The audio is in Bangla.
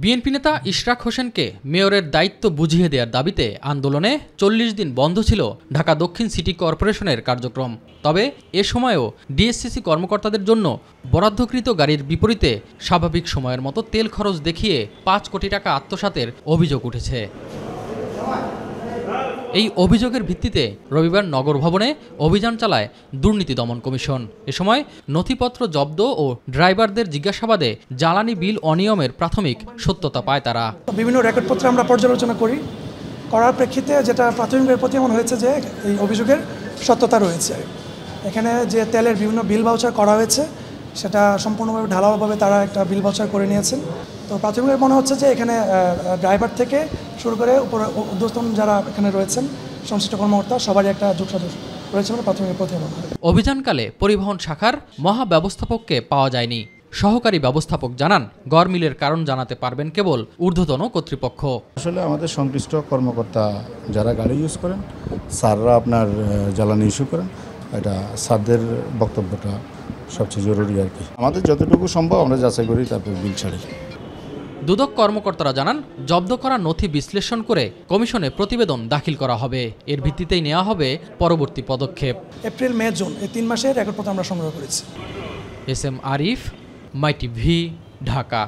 বিএনপি নেতা ইশরাক হোসেনকে মেয়রের দায়িত্ব বুঝিয়ে দেওয়ার দাবিতে আন্দোলনে ৪০ দিন বন্ধ ছিল ঢাকা দক্ষিণ সিটি কর্পোরেশনের কার্যক্রম। তবে এ সময়েও ডিএসসিসি কর্মকর্তাদের জন্য বরাদ্দকৃত গাড়ির বিপরীতে স্বাভাবিক সময়ের মতো তেল খরচ দেখিয়ে ৫ কোটি টাকা আত্মসাতের অভিযোগ উঠেছে। এই অভিযোগের ভিত্তিতে রবিবার নগর ভবনে অভিযান চালায় দুর্নীতি দমন কমিশন। এ সময় নথিপত্র জব্দ ও ড্রাইভারদের জিজ্ঞাসাবাদে জ্বালানি বিল অনিয়মের প্রাথমিক সত্যতা পায় তারা। বিভিন্ন রেকর্ডপত্র আমরা পর্যালোচনা করার প্রেক্ষিতে যেটা প্রাথমিকভাবে প্রতীয়মান হয়েছে যে এই অভিযোগের সত্যতা রয়েছে। এখানে যে তেলের বিভিন্ন বিল ভাউচার করা হয়েছে সেটা সম্পূর্ণভাবে ঢালাওভাবে তারা একটা বিল ভাউচার করে নিয়েছেন। তো প্রাথমিকভাবে মনে হচ্ছে যে এখানে ড্রাইভার থেকে শুরু করে উপরে ঊর্ধ্বতন যারা এখানে রয়েছেন সংশ্লিষ্ট কর্মকর্তা সবারই একটা যোগসাজশ রয়েছে বলে প্রাথমিক প্রতীয়মান হয়। অভিযানকালে পরিবহন শাখার মহাব্যবস্থাপককে পাওয়া যায়নি। সহকারী ব্যবস্থাপক জানান, গড়মিলের কারণ জানাতে পারবেন কেবল ঊর্ধ্বতন কর্তৃপক্ষ। আসলে আমাদের সংশ্লিষ্ট কর্মকর্তা যারা গাড়ি ইউজ করেন, স্যাররা আপনার জ্বালানি ইস্যু করেন, এটা স্যারদের বক্তব্যটা সবচেয়ে জরুরি আর কি। আমাদের যতটুকু সম্ভব আমরা যাচাই করি, তারপর বিল ছাড়ি। দুদক কর্মকর্তারা জানান, জব্দ করা নথি বিশ্লেষণ করে কমিশনে প্রতিবেদন দাখিল করা হবে। এর ভিত্তিতেই নেওয়া হবে পরবর্তী পদক্ষেপ। এপ্রিল, মে, জুন এই 3 মাসের রেকর্ডপত্র আমরা সংগ্রহ করেছি। এস এম আরিফ, মাই টিভি, ঢাকা।